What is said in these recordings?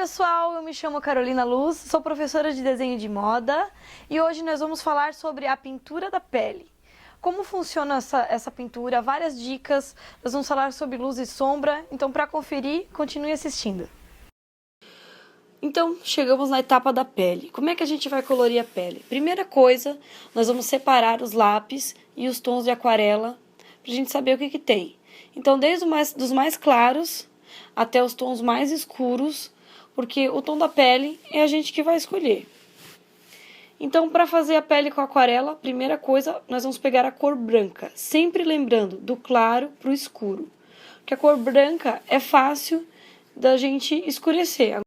pessoal, eu me chamo Carolina Luz, sou professora de desenho de moda e hoje nós vamos falar sobre a pintura da pele. Como funciona essa pintura, várias dicas, nós vamos falar sobre luz e sombra, então para conferir, continue assistindo. Então, chegamos na etapa da pele. Como é que a gente vai colorir a pele? Primeira coisa, nós vamos separar os lápis e os tons de aquarela para a gente saber o que tem. Então, desde dos mais claros até os tons mais escuros, porque o tom da pele é a gente que vai escolher. Então, para fazer a pele com aquarela, primeira coisa, nós vamos pegar a cor branca, sempre lembrando do claro para o escuro, porque a cor branca é fácil da gente escurecer.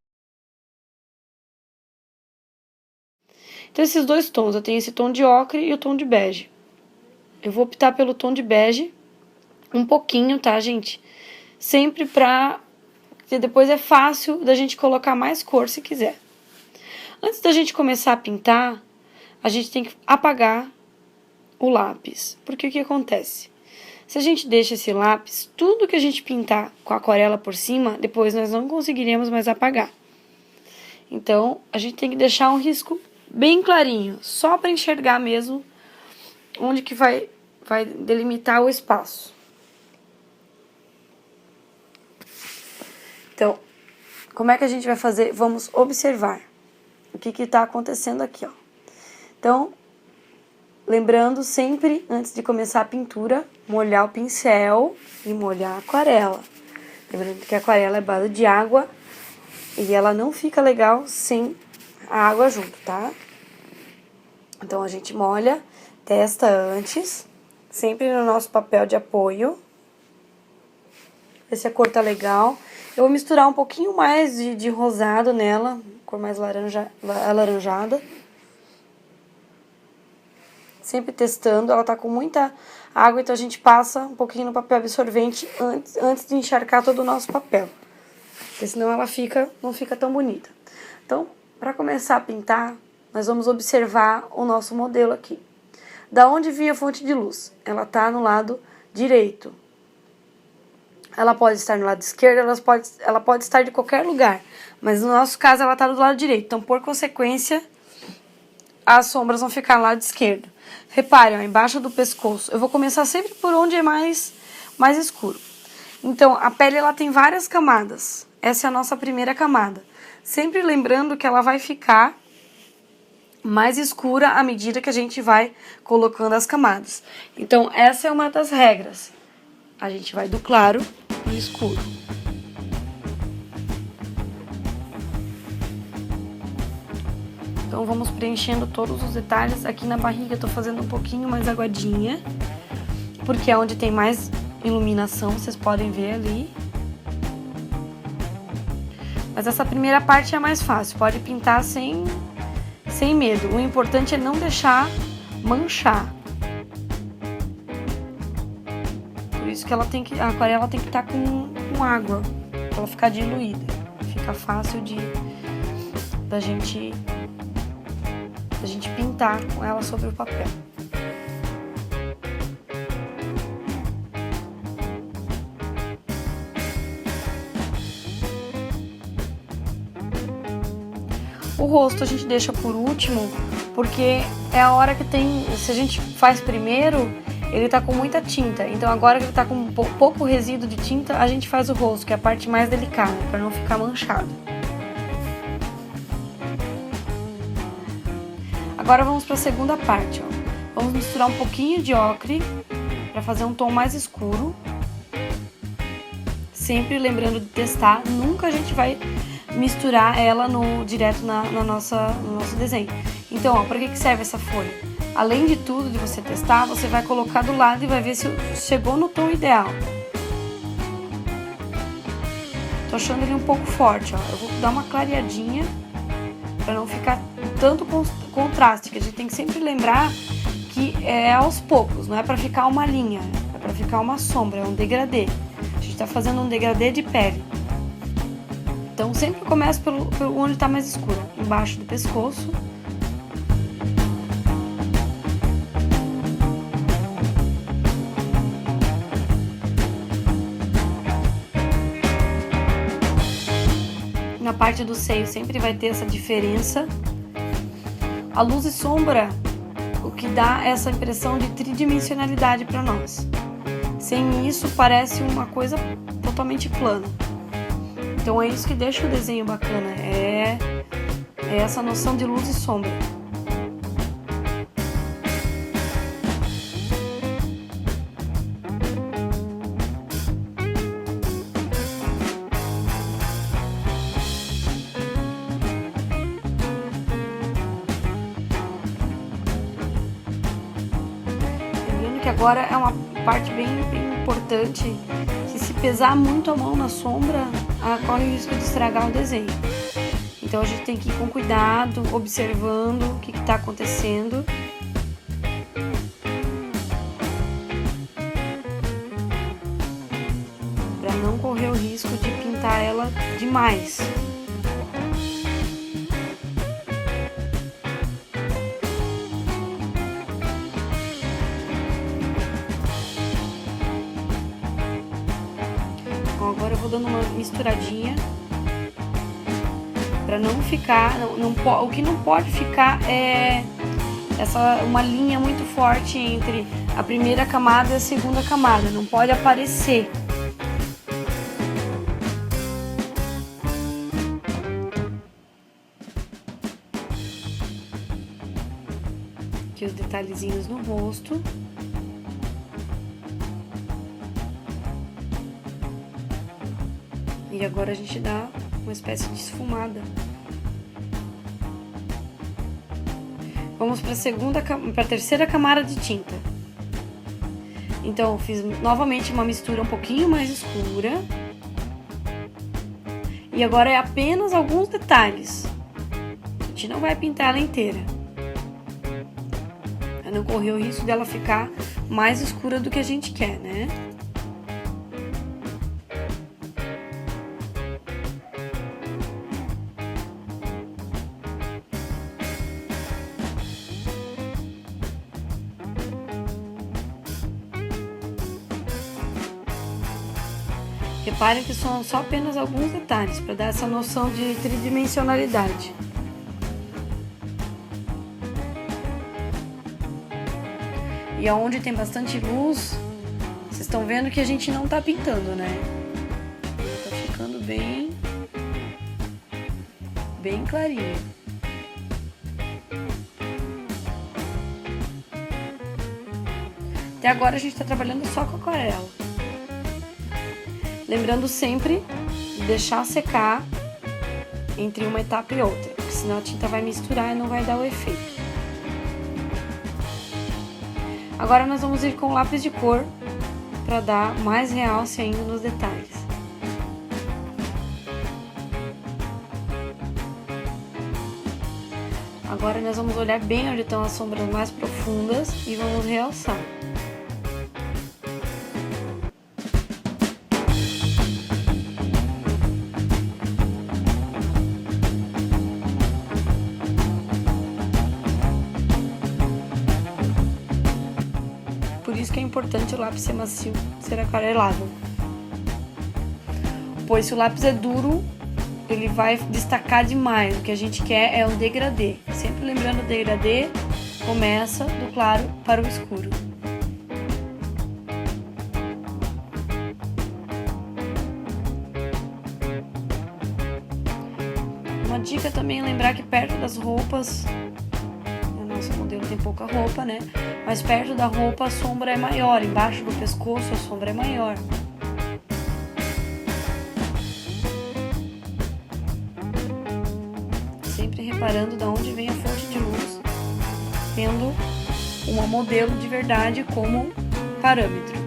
Então, esses dois tons, eu tenho esse tom de ocre e o tom de bege. Eu vou optar pelo tom de bege, um pouquinho, tá, gente? Sempre porque depois é fácil da gente colocar mais cor se quiser. Antes da gente começar a pintar, a gente tem que apagar o lápis. Porque o que acontece? Se a gente deixa esse lápis, tudo que a gente pintar com a aquarela por cima, depois nós não conseguiremos mais apagar. Então, a gente tem que deixar um risco bem clarinho, só para enxergar mesmo onde que vai delimitar o espaço. Então, como é que a gente vai fazer? Vamos observar o que está acontecendo aqui, ó. Então, lembrando sempre, antes de começar a pintura, molhar o pincel e molhar a aquarela. Lembrando que a aquarela é base de água e ela não fica legal sem a água junto, tá? Então, a gente molha, testa antes, sempre no nosso papel de apoio. Ver se a cor tá legal. Eu vou misturar um pouquinho mais de rosado nela, cor mais alaranjada. Sempre testando, ela tá com muita água, então a gente passa um pouquinho no papel absorvente antes de encharcar todo o nosso papel. Porque senão ela não fica tão bonita. Então, para começar a pintar, nós vamos observar o nosso modelo aqui. Da onde vinha a fonte de luz? Ela tá no lado direito. Ela pode estar no lado esquerdo, ela pode estar de qualquer lugar. Mas no nosso caso, ela está do lado direito. Então, por consequência, as sombras vão ficar no lado esquerdo. Reparem, ó, embaixo do pescoço. Eu vou começar sempre por onde é mais escuro. Então, a pele ela tem várias camadas. Essa é a nossa primeira camada. Sempre lembrando que ela vai ficar mais escura à medida que a gente vai colocando as camadas. Então, essa é uma das regras. A gente vai do claro para o escuro. Então, vamos preenchendo todos os detalhes. Aqui na barriga eu tô fazendo um pouquinho mais aguadinha, porque é onde tem mais iluminação, vocês podem ver ali. Mas essa primeira parte é mais fácil, pode pintar sem medo. O importante é não deixar manchar. Por isso que a aquarela tem que estar com água, para ela ficar diluída. Fica fácil da gente pintar com ela sobre o papel. O rosto a gente deixa por último, porque é a hora que se a gente faz primeiro, ele tá com muita tinta. Então agora que ele tá com pouco resíduo de tinta, a gente faz o rosto, que é a parte mais delicada, para não ficar manchado. Agora vamos para a segunda parte, ó. Vamos misturar um pouquinho de ocre para fazer um tom mais escuro. Sempre lembrando de testar, nunca a gente vai misturar ela direto no nosso desenho. Então, ó, para que serve essa folha? Além de tudo, de você testar, você vai colocar do lado e vai ver se chegou no tom ideal. Tô achando ele um pouco forte, ó. Eu vou dar uma clareadinha para não ficar tanto contraste, que a gente tem que sempre lembrar que é aos poucos, não é para ficar uma linha, é para ficar uma sombra, é um degradê. A gente tá fazendo um degradê de pele. Então, sempre começa pelo onde tá mais escuro, embaixo do pescoço. na na parte do seio sempre vai ter essa diferença. A luz e sombra, o que dá essa impressão de tridimensionalidade para nós. Sem isso, parece uma coisa totalmente plana. Então é isso que deixa o desenho bacana, é essa noção de luz e sombra. Lembrando que agora é uma parte bem importante, que se pesar muito a mão na sombra, corre o risco de estragar o desenho. Então a gente tem que ir com cuidado, observando o que está acontecendo. Para não correr o risco de pintar ela demais. Então agora eu vou dando uma misturadinha. Para não ficar, o que não pode ficar é uma linha muito forte entre a primeira camada e a segunda camada, não pode aparecer. Aqui os detalhezinhos no rosto. E agora a gente dá uma espécie de esfumada. Vamos para a terceira camada de tinta. Então eu fiz novamente uma mistura um pouquinho mais escura. E agora é apenas alguns detalhes. A gente não vai pintar ela inteira, para não correr o risco dela ficar mais escura do que a gente quer, né? Reparem que são só apenas alguns detalhes para dar essa noção de tridimensionalidade. E aonde tem bastante luz, vocês estão vendo que a gente não tá pintando, né? Tá ficando bem clarinho. Até agora a gente tá trabalhando só com aquarela. Lembrando sempre de deixar secar entre uma etapa e outra, porque senão a tinta vai misturar e não vai dar o efeito. Agora nós vamos ir com lápis de cor para dar mais realce ainda nos detalhes. Agora nós vamos olhar bem onde estão as sombras mais profundas e vamos realçar. Por isso que é importante o lápis ser macio, ser aquarelável. Pois se o lápis é duro, ele vai destacar demais. O que a gente quer é um degradê. Sempre lembrando, o degradê começa do claro para o escuro. Uma dica também é lembrar que perto das roupas, o nosso modelo tem pouca roupa, né? Mas perto da roupa a sombra é maior, embaixo do pescoço a sombra é maior. Sempre reparando de onde vem a fonte de luz, tendo uma modelo de verdade como parâmetro.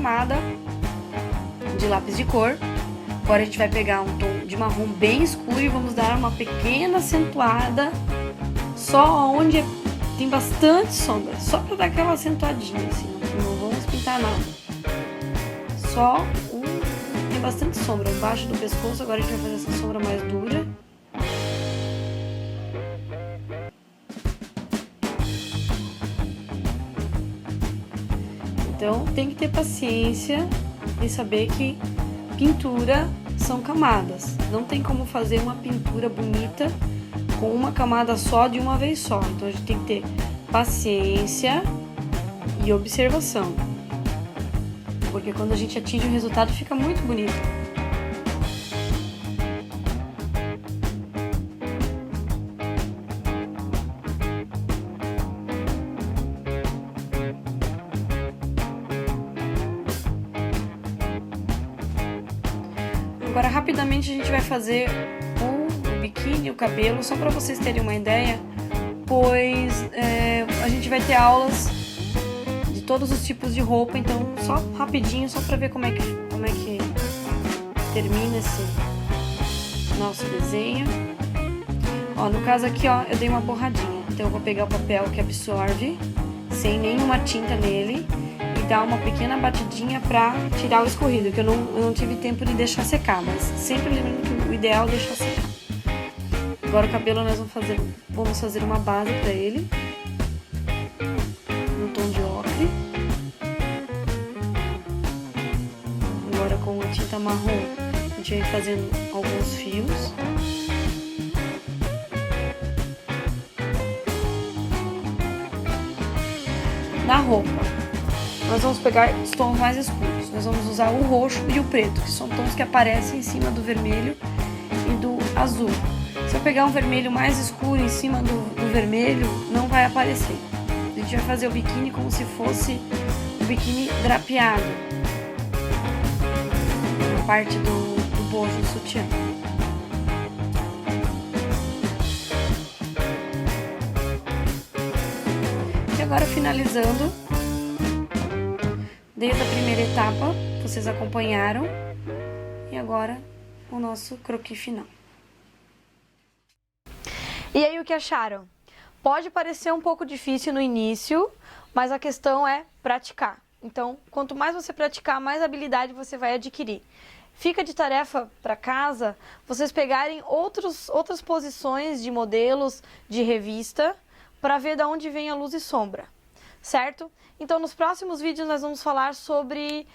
camada de lápis de cor. Agora a gente vai pegar um tom de marrom bem escuro e vamos dar uma pequena acentuada só onde tem bastante sombra, só para dar aquela acentuadinha, assim, não vamos pintar nada. Só tem bastante sombra embaixo do pescoço, agora a gente vai fazer essa sombra mais dura. Então tem que ter paciência e saber que pintura são camadas. Não tem como fazer uma pintura bonita com uma camada só de uma vez só. Então a gente tem que ter paciência e observação. Porque quando a gente atinge o resultado fica muito bonito. Agora rapidamente a gente vai fazer o biquíni, o cabelo, só para vocês terem uma ideia, pois a gente vai ter aulas de todos os tipos de roupa, então só rapidinho, só para ver como é que termina esse nosso desenho. Ó, no caso aqui, ó, eu dei uma borradinha, então eu vou pegar o papel que absorve, sem nenhuma tinta nele, dar uma pequena batidinha para tirar o escorrido, que eu não tive tempo de deixar secar, mas sempre lembrando que o ideal é deixar secar. Agora o cabelo nós vamos fazer uma base para ele, no tom de ocre. Agora com a tinta marrom a gente vai fazendo alguns fios. Na roupa nós vamos pegar os tons mais escuros. Nós vamos usar o roxo e o preto, que são tons que aparecem em cima do vermelho e do azul. Se eu pegar um vermelho mais escuro em cima do vermelho, não vai aparecer. A gente vai fazer o biquíni como se fosse o biquíni drapeado, na parte do bojo do sutiã. E agora finalizando, desde a primeira etapa, vocês acompanharam, e agora o nosso croquis final. E aí, o que acharam? Pode parecer um pouco difícil no início, mas a questão é praticar. Então, quanto mais você praticar, mais habilidade você vai adquirir. Fica de tarefa para casa vocês pegarem outras posições de modelos de revista para ver de onde vem a luz e sombra, certo? Então, nos próximos vídeos nós vamos falar sobre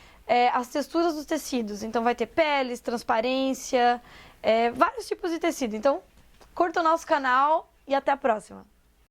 as texturas dos tecidos. Então, vai ter peles, transparência, vários tipos de tecido. Então, curta o nosso canal e até a próxima!